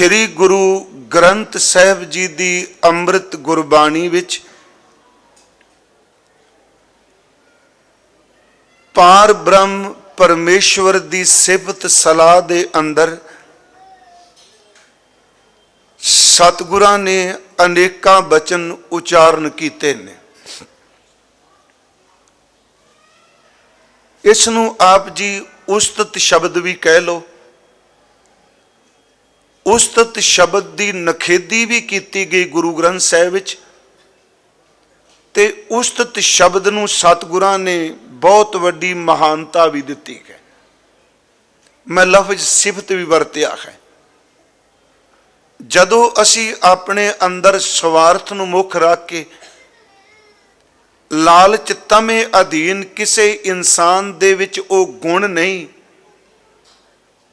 श्री गुरु ग्रंथ साहिब जी की अमृत गुरबाणी विच पार ब्रह्म परमेश्वर की सिफत सलाह दे अंदर सतगुरां ने अनेका बचन उचारण कीते ने। इसनूं आप जी उस्तत शब्द भी कह लो। उस्तत शब्द की नखेदी भी की गई गुरु ग्रंथ साहिब विच ते उस्तत शब्द नूं सतगुरां ने बहुत वड्डी महानता भी दिती है। मैं लफ्ज सिफत भी वरतिया है। जदों असी अपने अंदर स्वार्थ नूं मुख रख के लालच तमे अधीन किसी इंसान दे विच ओ गुण नहीं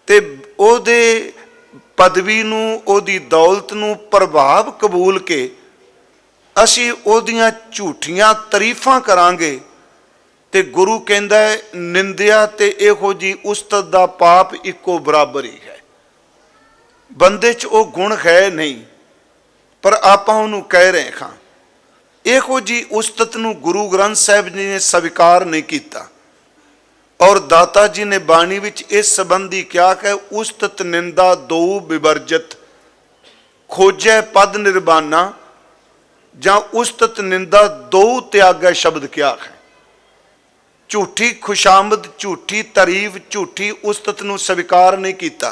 ते ओदे पदवी नूं ओदी दौलत नूं प्रभाव कबूल के असी ओदियां झूठियां तरीफां करांगे ते गुरु कहंदा है निंदिया ते इहो जी उस्तत दा पाप इको बराबर ही है। बंदे च ओ गुण है नहीं पर आपां उहनूं कह रहे हां। इहो जी उस्तत नूं गुरु ग्रंथ साहिब जी ने स्वीकार नहीं किया और दाता जी ने बाणी विच इस संबंधी क्या है उस्तत निंदा दो विवर्जित खोजै पद निर्बाना जां उस्तत निंदा दो त्यागै शब्द क्या है। झूठी खुशामद झूठी तारीफ झूठी उस्तत नूं स्वीकार नहीं किया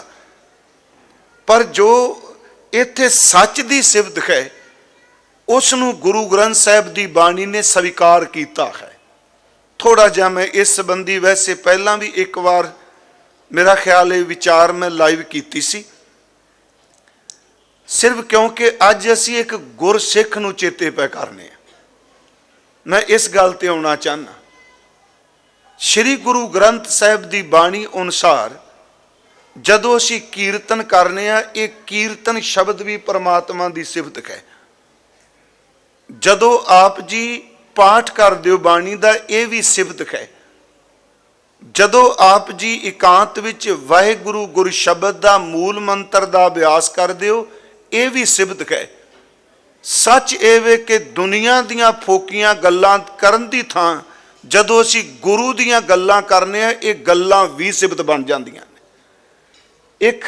पर जो इत्थे सच दी सिफत है उसनूं गुरु ग्रंथ साहिब दी बाणी ने स्वीकार किया है। थोड़ा जिहा मैं इस संबंधी वैसे पहला भी एक बार मेरा ख्याल है विचार मैं लाइव की सी सिर्फ क्योंकि अज असी एक गुरसिख नूं चेते पै करने। मैं इस गल ते आउणा चाहना श्री गुरु ग्रंथ साहिब की बाणी अनुसार जदों असी कीर्तन करने ये कीर्तन शब्द भी परमात्मा की सिफत है। जदों आप जी पाठ कर दियो बाणी का यह भी सिफत है। जदों आप जी एकांत विच वाहिगुरु गुरु शब्द का मूल मंत्र का अभ्यास कर दियो यह भी सिफत है। सच एवे कि दुनिया दियां फोकियां गल्लां करन दी थां जदों असी गुरु दियां गल्लां करने ये गल्लां भी सिफत बन जांदियां ने। एक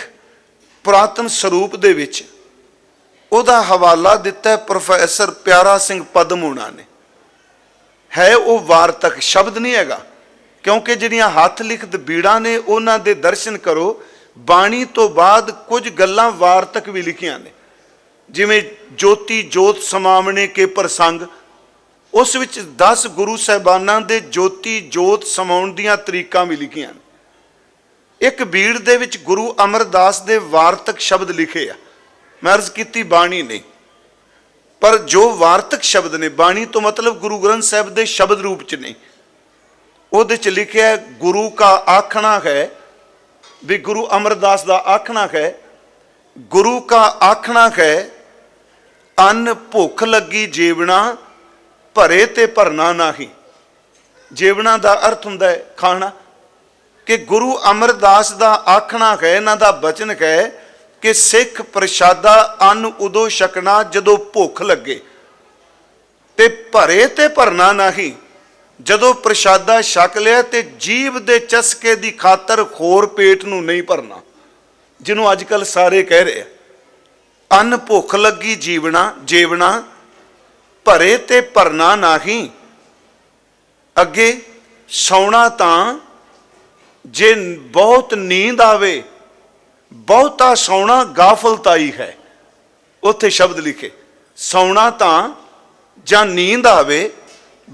पुरातन सरूप दे विच उहदा हवाला दिता है प्रोफैसर प्यारा सिंह पदम होना ने। है वो वार्तक शब्द नहीं हैगा क्योंकि जिहड़ियां हथ लिखत बीड़ा ने उन्हां दे दर्शन करो बाणी तो बाद कुछ गल्लां वार्तक भी लिखियां ने। जिवें ज्योति जोत समावणे के प्रसंग उस विच 10 गुरु साहिबानां दे ज्योति जोत समाउण दीयां तरीकां भी लिखियां ने। एक बीड़ दे विच गुरु अमरदास दे वार्तक शब्द लिखे आ। मैं अर्ज कीती बाणी नहीं पर जो वार्तक शब्द ने बाणी तो मतलब गुरु ग्रंथ साहिब दे शब्द रूप च नहीं। उहदे च लिखिया गुरु का आखना है भी गुरु अमरदास का आखना है। गुरु का आखना है अन्न भुख लगी जेवना भरे ते भरना नाही। जेवना का अर्थ हुंदा है खाना कि गुरु अमरदास का आखना है इन्हां दा बचन है कि सिख प्रशादा अन्न उदों छकना जदों भुख लगे ते भरे ते भरना नहीं। जदों प्रशादा छक लिया ते जीव दे चस्के दी खातर होर पेट नूं नहीं भरना जिन्हों अजकल सारे कह रहे अन्न भुख लगी जीवना जेवना भरे ते भरना नहीं। अगे सौना तां जे बहुत नींद आवे बहुता सौना गाफलताई है। उत्थे शब्द लिखे सौना तां जां नींद आवे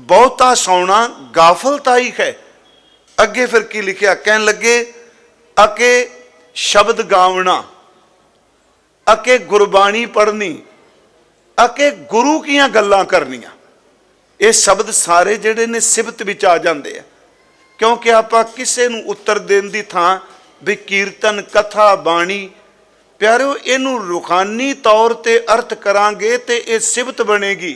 बहुता सौना गाफलताई है। अगे फिर की लिखिया कहन लगे अके शब्द गावना अके गुरबाणी पढ़नी अके गुरु कियां गल्लां करनियां। ये शब्द सारे जिहड़े ने सिफत विच आ जांदे आ क्योंकि आपां किसे नूं उत्तर देण दी थां भी कीर्तन कथा बाणी प्यारिओ इनू रूहानी तौर ते अर्थ करांगे ते ये सिफत बनेगी।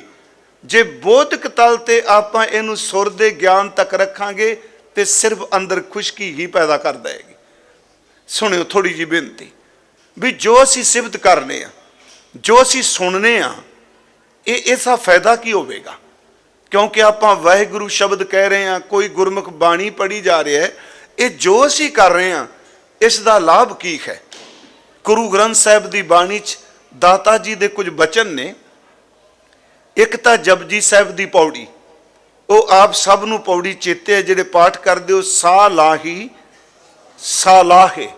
जे बोधक तल ते आपां इनू सुर दे ज्ञान तक रखांगे ते सिर्फ अंदर खुशकी ही पैदा कर देगी। सुनियो थोड़ी जी बेनती ਵੀ ਜੋ ਅਸੀਂ ਸਿਫਤ ਕਰਨੇ ਆ, ਜੋ ਅਸੀਂ ਸੁਣਨੇ ਆ, इसका फायदा की होगा? क्योंकि आप वाहिगुरु शब्द कह रहे हैं, कोई गुरमुख बाणी पढ़ी जा रही है, ये जो असी कर रहे हैं इसका लाभ की है? गुरु ग्रंथ साहिब की बाणी च दाता जी के कुछ बचन ने। एक तो जपजी साहिब की पौड़ी, वो आप सब नूं पौड़ी चेते है, जिहड़े पाठ करते हो, सा लाही सा लाहे,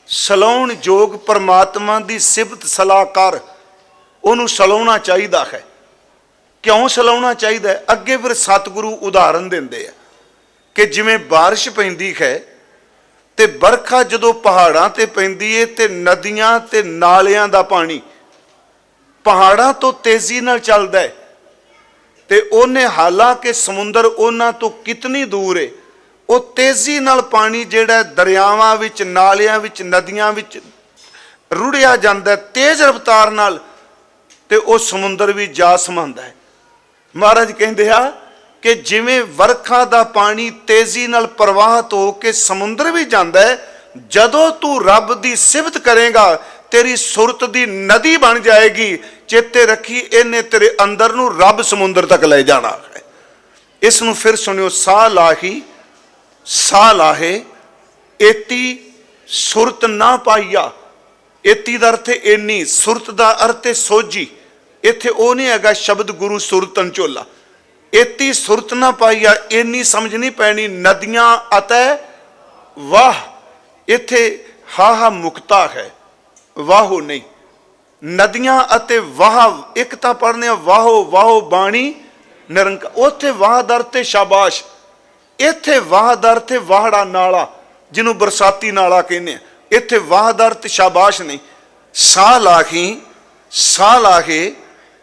सलाउण जोग परमात्मा की सिफत सलाह कर, ਉਹਨੂੰ ਸਲਾਉਣਾ ਚਾਹੀਦਾ ਹੈ। ਕਿਉਂ ਸਲਾਉਣਾ ਚਾਹੀਦਾ ਹੈ? ਅੱਗੇ ਫਿਰ ਸਤਿਗੁਰੂ ਉਦਾਹਰਨ ਦਿੰਦੇ ਆ ਕਿ ਜਿਵੇਂ ਬਾਰਿਸ਼ ਪੈਂਦੀ ਹੈ ਤੇ ਬਰਖਾ ਜਦੋਂ ਪਹਾੜਾਂ ਤੇ ਪੈਂਦੀ ਏ ਤੇ ਨਦੀਆਂ ਤੇ ਨਾਲਿਆਂ ਦਾ ਪਾਣੀ ਪਹਾੜਾਂ ਤੋਂ ਤੇਜ਼ੀ ਨਾਲ ਚੱਲਦਾ ਹੈ, ਤੇ ਉਹਨੇ ਹਾਲਾਂਕਿ ਸਮੁੰਦਰ ਉਹਨਾਂ ਤੋਂ ਕਿਤਨੀ ਦੂਰ ਏ, ਉਹ ਤੇਜ਼ੀ ਨਾਲ ਪਾਣੀ ਜਿਹੜਾ ਦਰਿਆਵਾਂ ਵਿੱਚ, ਨਾਲਿਆਂ ਵਿੱਚ, ਨਦੀਆਂ ਵਿੱਚ ਰੁੜਿਆ ਜਾਂਦਾ ਤੇਜ਼ ਰਫ਼ਤਾਰ ਨਾਲ, ਤੇ ਉਹ ਸਮੁੰਦਰ ਵੀ ਜਾ ਸਮਾਉਂਦਾ ਹੈ। ਮਹਾਰਾਜ ਕਹਿੰਦੇ ਆ ਕਿ ਜਿਵੇਂ ਵਰਖਾ ਦਾ ਪਾਣੀ ਤੇਜ਼ੀ ਨਾਲ ਪ੍ਰਵਾਹਿਤ ਹੋ ਕੇ ਸਮੁੰਦਰ ਵੀ ਜਾਂਦਾ ਹੈ, ਜਦੋਂ ਤੂੰ ਰੱਬ ਦੀ ਸਿਫਤ ਕਰੇਗਾ ਤੇਰੀ ਸੁਰਤ ਦੀ ਨਦੀ ਬਣ ਜਾਏਗੀ। ਚੇਤੇ ਰੱਖੀ, ਇਹਨੇ ਤੇਰੇ ਅੰਦਰ ਨੂੰ ਰੱਬ ਸਮੁੰਦਰ ਤੱਕ ਲੈ ਜਾਣਾ ਹੈ। ਇਸ ਨੂੰ ਫਿਰ ਸੁਣਿਓ, ਸਾਹ ਲਾਹੀ ਸਾਹ ਲਾਹੇ, ਏਤੀ ਸੁਰਤ ਨਾ ਪਾਈਆ। ਏਤੀ ਦਾ ਅਰਥ ਇੰਨੀ, ਸੁਰਤ ਦਾ ਅਰਥ ਹੈ ਸੋਝੀ। ਇੱਥੇ ਉਹ ਨਹੀਂ ਹੈਗਾ ਸ਼ਬਦ ਗੁਰੂ ਸੁਰਤਨ ਝੋਲਾ। ਏਤੀ ਸੁਰਤ ਨਾ ਪਾਈਆ, ਇੰਨੀ ਸਮਝ ਨਹੀਂ ਪੈਣੀ। ਨਦੀਆਂ ਅਤੇ ਵਾਹ, ਇੱਥੇ ਹਾ ਮੁਕਤਾ ਹੈ, ਵਾਹੋ ਨਹੀਂ। ਨਦੀਆਂ ਅਤੇ ਵਾਹ, ਇੱਕ ਤਾਂ ਪੜ੍ਹਨੇ ਵਾਹੋ ਵਾਹੋ ਬਾਣੀ ਨਿਰੰਕਾਰ, ਉੱਥੇ ਵਾਹ ਦਰ ਤੇ ਸ਼ਾਬਾਸ਼। ਇੱਥੇ ਵਾਹ ਦਰ ਤੇ ਵਾਹੜਾ ਨਾਲਾ, ਜਿਹਨੂੰ ਬਰਸਾਤੀ ਨਾਲਾ ਕਹਿੰਦੇ ਆ, ਇੱਥੇ ਵਾਹ ਦਰ ਤੇ ਸ਼ਾਬਾਸ਼ ਨਹੀਂ। ਸਾਹ ਲਾਹੀ ਸਾਹ ਲਾਹੇ,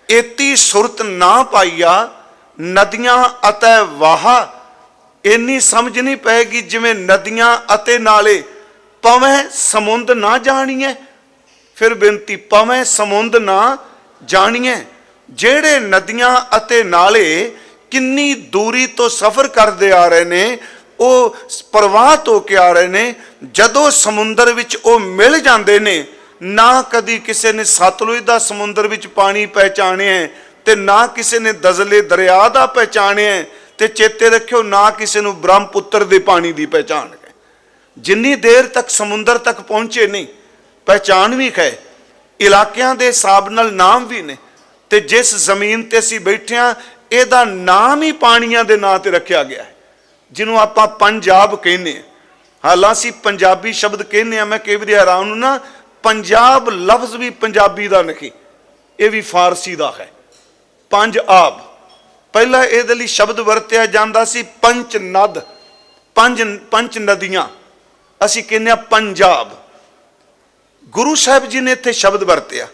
ਏਤੀ ਸੁਰਤ ਨਾ ਪਾਈਆ, ਨਦੀਆਂ ਅਤੇ ਵਾਹ। ਇੰਨੀ ਸਮਝ ਨਹੀਂ ਪਏਗੀ ਜਿਵੇਂ ਨਦੀਆਂ ਅਤੇ ਨਾਲੇ, ਪਵੇਂ ਸਮੁੰਦ ਨਾ ਜਾਣੀਏ। ਫਿਰ ਬੇਨਤੀ, ਪਵੇਂ ਸਮੁੰਦ ਨਾ ਜਾਣੀਏ। ਜਿਹੜੇ ਨਦੀਆਂ ਅਤੇ ਨਾਲੇ ਕਿੰਨੀ ਦੂਰੀ ਤੋਂ ਸਫ਼ਰ ਕਰਦੇ ਆ ਰਹੇ ਨੇ, ਉਹ ਪ੍ਰਵਾਹਿਤ ਹੋ ਕੇ ਆ ਰਹੇ ਨੇ, ਜਦੋਂ ਸਮੁੰਦਰ ਵਿੱਚ ਉਹ ਮਿਲ ਜਾਂਦੇ ਨੇ, ਨਾ ਕਦੀ ਕਿਸੇ ਨੇ ਸਤਲੁਜ ਦਾ ਸਮੁੰਦਰ ਵਿੱਚ ਪਾਣੀ ਪਹਿਚਾਣਿਆ ਤੇ ਨਾ ਕਿਸੇ ਨੇ ਦਜ਼ਲੇ ਦਰਿਆ ਦਾ ਪਹਿਚਾਣਿਆ, ਤੇ ਚੇਤੇ ਰੱਖਿਓ ਨਾ ਕਿਸੇ ਨੂੰ ਬ੍ਰਹਮਪੁੱਤਰ ਦੇ ਪਾਣੀ ਦੀ ਪਹਿਚਾਣ ਹੈ। ਜਿੰਨੀ ਦੇਰ ਤੱਕ ਸਮੁੰਦਰ ਤੱਕ ਪਹੁੰਚੇ ਨਹੀਂ, ਪਹਿਚਾਣ ਵੀ ਹੈ, ਇਲਾਕਿਆਂ ਦੇ ਹਿਸਾਬ ਨਾਲ ਨਾਮ ਵੀ ਨੇ। ਤੇ ਜਿਸ ਜ਼ਮੀਨ ਤੇ ਅਸੀਂ ਬੈਠੇ ਹਾਂ, ਇਹਦਾ ਨਾਮ ਹੀ ਪਾਣੀਆਂ ਦੇ ਨਾਂ ਤੇ ਰੱਖਿਆ ਗਿਆ ਹੈ, ਜਿਹਨੂੰ ਆਪਾਂ ਪੰਜਾਬ ਕਹਿੰਦੇ ਹਾਂ। ਹਾਲਾਂਕਿ ਪੰਜਾਬੀ ਸ਼ਬਦ ਕਹਿੰਦੇ ਆ, ਮੈਂ ਕਈ ਵਾਰੀ ਹੈਰਾਨ ਨੂੰ ਨਾ, ਪੰਜਾਬ ਲਫ਼ਜ਼ ਵੀ ਪੰਜਾਬੀ ਦਾ ਨਹੀਂ, ਇਹ ਵੀ ਫਾਰਸੀ ਦਾ ਹੈ। ਪੰਜ ਆਬ, ਪਹਿਲਾਂ ਇਹਦੇ ਲਈ ਸ਼ਬਦ ਵਰਤਿਆ ਜਾਂਦਾ ਸੀ ਪੰਚ ਨਦ, ਪੰਜ ਨਦੀਆਂ, ਅਸੀਂ ਕਹਿੰਦੇ ਆ ਪੰਜਾਬ। ਗੁਰੂ ਸਾਹਿਬ ਜੀ ਨੇ ਇੱਥੇ ਸ਼ਬਦ ਵਰਤਿਆ,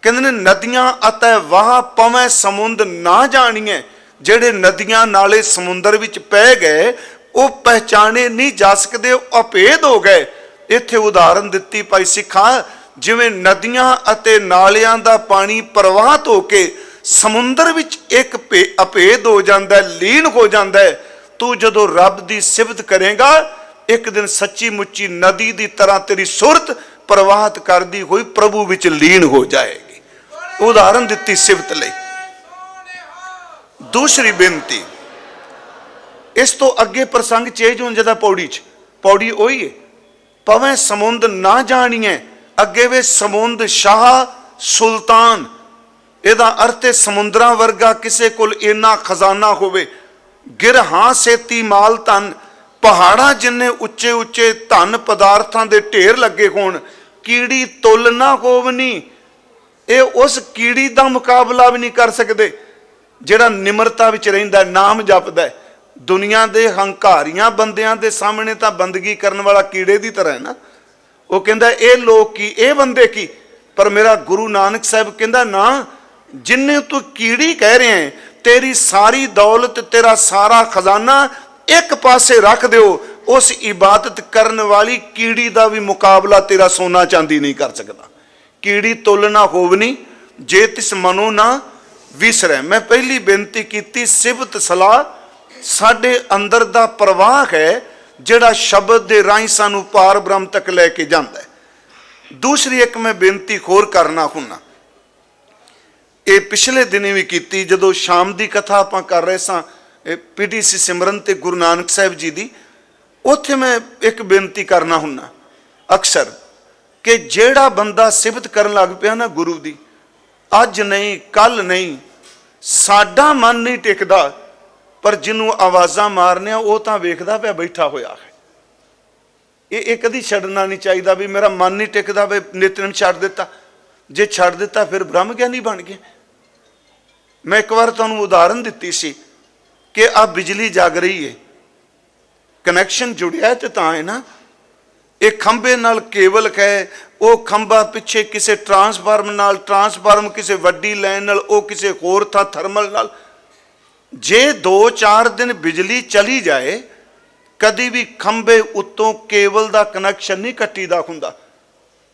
ਕਹਿੰਦੇ ਨੇ ਨਦੀਆਂ ਅਤੇ ਵਾਹ ਪਵੇਂ ਸਮੁੰਦ ਨਾ ਜਾਣੀਏ। ਜਿਹੜੇ ਨਦੀਆਂ ਨਾਲੇ ਸਮੁੰਦਰ ਵਿੱਚ ਪੈ ਗਏ, ਉਹ ਪਹਿਚਾਣੇ ਨਹੀਂ ਜਾ ਸਕਦੇ, ਉਹ ਅਭੇਦ ਹੋ ਗਏ। ਇੱਥੇ ਉਦਾਹਰਨ ਦਿੱਤੀ ਭਾਈ ਸਿੱਖਾਂ, ਜਿਵੇਂ ਨਦੀਆਂ ਅਤੇ ਨਾਲਿਆਂ ਦਾ ਪਾਣੀ ਪ੍ਰਵਾਹਿਤ ਹੋ ਕੇ ਸਮੁੰਦਰ ਵਿੱਚ ਇੱਕ ਅਭੇਦ ਹੋ ਜਾਂਦਾ, ਲੀਨ ਹੋ ਜਾਂਦਾ। ਤੂੰ ਜਦੋਂ ਰੱਬ ਦੀ ਸਿਫਤ ਕਰੇਗਾ, ਇੱਕ ਦਿਨ ਸੱਚੀ ਮੁੱਚੀ ਨਦੀ ਦੀ ਤਰ੍ਹਾਂ ਤੇਰੀ ਸੁਰਤ ਪ੍ਰਵਾਹਿਤ ਕਰਦੀ ਹੋਈ ਪ੍ਰਭੂ ਵਿੱਚ ਲੀਨ ਹੋ ਜਾਏਗੀ। ਉਦਾਹਰਨ ਦਿੱਤੀ ਸਿਫਤ ਲਈ। ਦੂਸਰੀ ਬੇਨਤੀ, ਇਸ ਤੋਂ ਅੱਗੇ ਪ੍ਰਸੰਗ ਚੇਂਜ ਹੋ ਜਾਂਦਾ ਪੌੜੀ 'ਚ। ਪੌੜੀ ਉਹੀ ਹੈ, ਪਵੇਂ ਸਮੁੰਦ ਨਾ ਜਾਣੀਏ। ਅੱਗੇ ਵੇ ਸਮੁੰਦ ਸ਼ਾਹ ਸੁਲਤਾਨ, ਇਹਦਾ ਅਰਥ ਹੈ ਸਮੁੰਦਰਾਂ ਵਰਗਾ ਕਿਸੇ ਕੋਲ ਇੰਨਾ ਖਜ਼ਾਨਾ ਹੋਵੇ। ਗਿਰਹਾਂ ਸੇਤੀ ਮਾਲ ਧਨ, ਪਹਾੜਾਂ ਜਿੰਨੇ ਉੱਚੇ ਉੱਚੇ ਧਨ ਪਦਾਰਥਾਂ ਦੇ ਢੇਰ ਲੱਗੇ ਹੋਣ, ਕੀੜੀ ਤੁੱਲ ਨਾ ਹੋਵਨੀ। ਇਹ ਉਸ ਕੀੜੀ ਦਾ ਮੁਕਾਬਲਾ ਵੀ ਨਹੀਂ ਕਰ ਸਕਦੇ ਜਿਹੜਾ ਨਿਮਰਤਾ ਵਿੱਚ ਰਹਿੰਦਾ, ਨਾਮ ਜਪਦਾ। ਦੁਨੀਆ ਦੇ ਹੰਕਾਰੀਆਂ ਬੰਦਿਆਂ ਦੇ ਸਾਹਮਣੇ ਤਾਂ ਬੰਦਗੀ ਕਰਨ ਵਾਲਾ ਕੀੜੇ ਦੀ ਤਰ੍ਹਾਂ ਹੈ ਨਾ। ਉਹ ਕਹਿੰਦਾ ਇਹ ਲੋਕ ਕੀ, ਇਹ ਬੰਦੇ ਕੀ। ਪਰ ਮੇਰਾ ਗੁਰੂ ਨਾਨਕ ਸਾਹਿਬ ਕਹਿੰਦਾ ਨਾ, ਜਿੰਨੇ ਤੂੰ ਕੀੜੀ ਕਹਿ ਰਿਹਾ ਹੈ, ਤੇਰੀ ਸਾਰੀ ਦੌਲਤ, ਤੇਰਾ ਸਾਰਾ ਖਜ਼ਾਨਾ ਇੱਕ ਪਾਸੇ ਰੱਖ ਦਿਓ, ਉਸ ਇਬਾਦਤ ਕਰਨ ਵਾਲੀ ਕੀੜੀ ਦਾ ਵੀ ਮੁਕਾਬਲਾ ਤੇਰਾ ਸੋਨਾ ਚਾਂਦੀ ਨਹੀਂ ਕਰ ਸਕਦਾ। ਕੀੜੀ ਤੁੱਲ ਨਾ ਹੋਵਨੀ, ਜੇ ਤਿਸ ਮਨੋ ਨਾ ਵਿਸਰੈ। ਮੈਂ ਪਹਿਲੀ ਬੇਨਤੀ ਕੀਤੀ, ਸਿਫਤ ਸਲਾਹ ਸਾਡੇ ਅੰਦਰ ਦਾ ਪ੍ਰਵਾਹ ਹੈ, ਜਿਹੜਾ ਸ਼ਬਦ ਦੇ ਰਾਹੀਂ ਸਾਨੂੰ ਪਾਰ ਬ੍ਰਹਮ ਤੱਕ ਲੈ ਕੇ ਜਾਂਦਾ ਹੈ। दूसरी एक मैं बेनती होर करना हुन्ना, ये पिछले दिनी भी की जदों शाम की कथा आपां कर रहे सां PTC सिमरन ते गुरु नानक साहिब जी की, उत्थे मैं एक बेनती करना हुन्ना अक्सर कि जेड़ा बंदा सिफत करन लग पिया ना गुरु दी, अज नहीं कल नहीं, साडा मन नहीं टिकदा, पर जिन्हों आवाज़ां मारने वो तो वेखदा पिया बैठा होया है। ये कदी छड्डना नहीं चाहिए भी मेरा मन नहीं टिकदा वे नितनेम छड्ड दिता, जे छड्ड दिता फिर ब्रह्म ज्ञानी बन गए। मैं एक बार तुहानूं उदाहरण दित्ती सी कि आ बिजली जग रही है, कनैक्शन जुड़िया है तो तां है ना, एक खंबे नाल केबल है, वो खंबा पिछे किसी ट्रांसफार्म नाल, ट्रांसफार्म किसी वड्डी लाइन नाल, वो किसी होर थां थर्मल नाल। जे 2-4 दिन बिजली चली जाए, कदी भी खंबे उत्तों केबल का कनैक्शन नहीं कट्टीदा हुंदा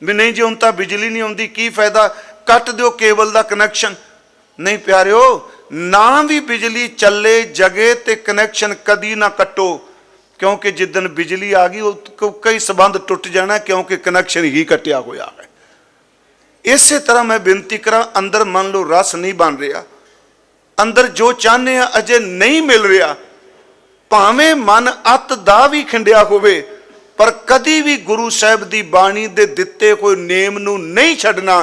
भी नहीं जी हुण तां बिजली नहीं आउंदी, की फायदा, कट दो केबल का कनैक्शन। नहीं प्यारिओ, ना भी बिजली चले जगे ते कनैक्शन कदी ना कट्टो, क्योंकि जिदन बिजली आ गई कई संबंध टुट जाना, क्योंकि कनैक्शन ही कटिया होया है। इस तरह मैं बेनती करा, अंदर मान लो रस नहीं बन रहा, अंदर जो चाहने अजे नहीं मिल रहा, भावें मन अत दा भी खिंडिया होवे, पर कदी भी गुरु साहब की बाणी दे दिते कोई नेम नूं नहीं छड्डना,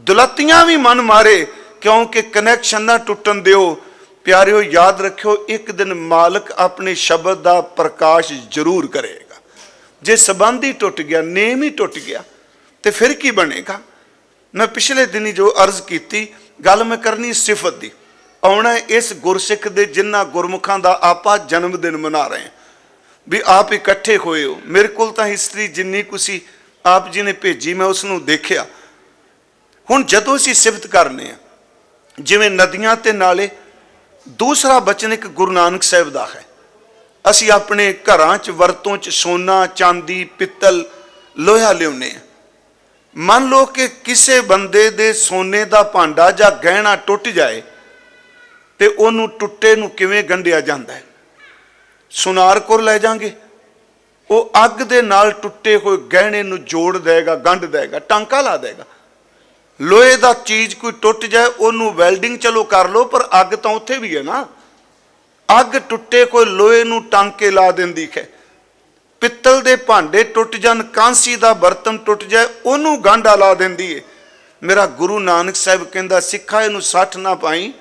दुलत्तियां भी मन मारे, क्योंकि कनैक्शन ना टुटन दिओ। प्यारिओ याद रखियो, एक दिन मालिक अपने शब्द का प्रकाश जरूर करेगा। जे संबंध ही टुट गया, नेम ही टुट गया, तो फिर की बनेगा। मैं पिछले दिन जो अर्ज की गल मैं करनी सिफत की, आना इस गुरसिख दे जिन्हां गुरमुखां दा आपां जन्मदिन मना रहे हैं भी आप इकट्ठे होए हो। मेरे को तो हिस्टरी जिन्नी कुछ आप जी ने भेजी मैं उसनूं देखिया। हुण जदों असीं सिफत करने आ, जिवें नदियां ते नाले, दूसरा बचन एक गुरु नानक साहिब दा है। असीं अपने घरां च वरतों च सोना चांदी पित्तल लोहा लिआउने आ। मान लो कि किसी बंदे दे सोने का भांडा जां गहना टुट जाए तो उन्होंने टुटे नूं किवें गंढिया जांदा है। सुनार कोल लै जाएंगे, वो अग दे नाल टुटे हुए गहने नूं जोड़ देगा, गंढ देगा, टांका ला देगा। लोहे का चीज़ कोई टुट जाए उन्होंने वैल्डिंग चलो कर लो, पर अग तो उत्थे भी है ना। अग टुटे कोई लोहे नूं टांके ला देंदी है। पित्तल दे भांडे टुट जान, कांसी का बर्तन टुट जाए उन्होंने गांडा ला देंदी है। मेरा गुरु नानक साहिब कहंदा, सिखा इहनूं सੱਠ ना पाई,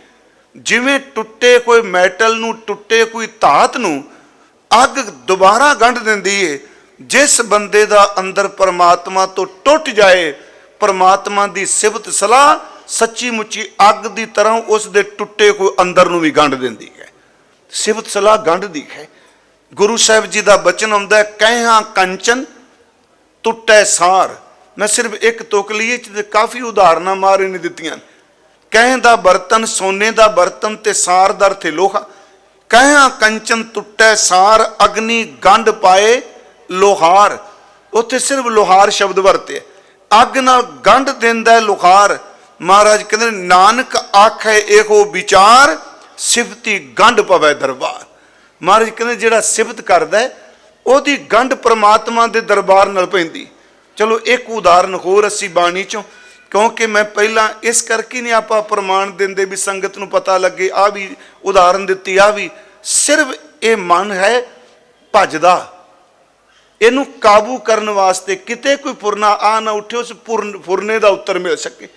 जिवें टुटे कोई मैटल नूं, टुटे कोई धात नूं अग दोबारा गंढ देंदी है। जिस बंदे दा अंदर परमात्मा तो टुट जाए, परमात्मा दी सिफत सलाह सच्ची मुच्ची अग दी तरह उस दे टुटे कोई अंदर नूं भी गंढ देंदी है। सिफत सलाह गंढदी है। गुरु साहिब जी का बचन आउंदा है, कहिया कंचन टुटै सार। मैं सिर्फ एक तुकली काफ़ी उदाहरण मारे ने दित्तियां। कहें दा बर्तन सोने का बर्तन ते सार दर थे लोहा। कहिया कंचन टुटै सार, अग्नि गंढ पाए लोहार। उत्थे सिर्फ लोहार शब्द वरते, अग नाल गंढ देंदा लोहार। महाराज कहते नानक आखे एहो विचार, सिफती गंढ पवै दरबार। महाराज कहते जिहड़ा सिफत करदा है ओहदी गंढ परमात्मा दे दरबार नाल पैंदी। चलो एक उदाहरण होर असी बाणी चों, क्योंकि मैं पहला इस करके नहीं आप प्रमाण देंदे भी संगत नूं पता लगे। आ भी उदाहरण दित्ती, आ भी सिर्फ ये मन है भजदा, इनू काबू करने वास्ते किते कोई फुरना आ ना उठे, उस फुरने का उत्तर मिल सके।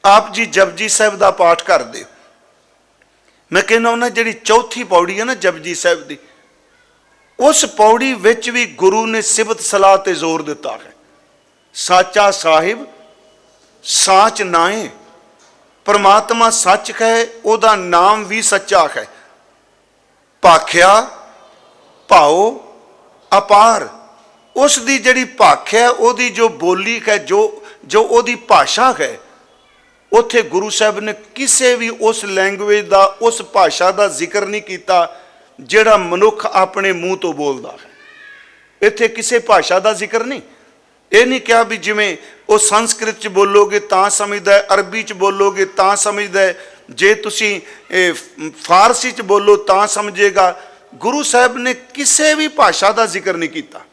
आप जी जपजी साहिब का पाठ कर दे। मैं कहना उन्हें जी चौथी पौड़ी है ना जपजी साहिब की, उस पौड़ी विच भी गुरु ने सिफत सलाह ते जोर दिता है। साचा साहिब साच नाए, परमात्मा सच है, ओदा नाम भी सच्चा है। भाख्या भाओ अपार, उसकी जिहड़ी भाख्या ओदी जो बोली है, जो ओदी भाषा है, उत्थे गुरु साहब ने किसी भी उस लैंगुएज का, उस भाषा का जिक्र नहीं किया जिहड़ा मनुख अपने मूँह तो बोलता है। इत्थे किसी भाषा का जिक्र नहीं। ये नहीं कहा भी जिमें वो संस्कृत च बोलोगे तां समझदा है, अरबी च बोलोगे तां समझदा है, जे तुसी फारसी च बोलो तां समझेगा। गुरु साहब ने किसी भी भाषा का जिक्र नहीं किया।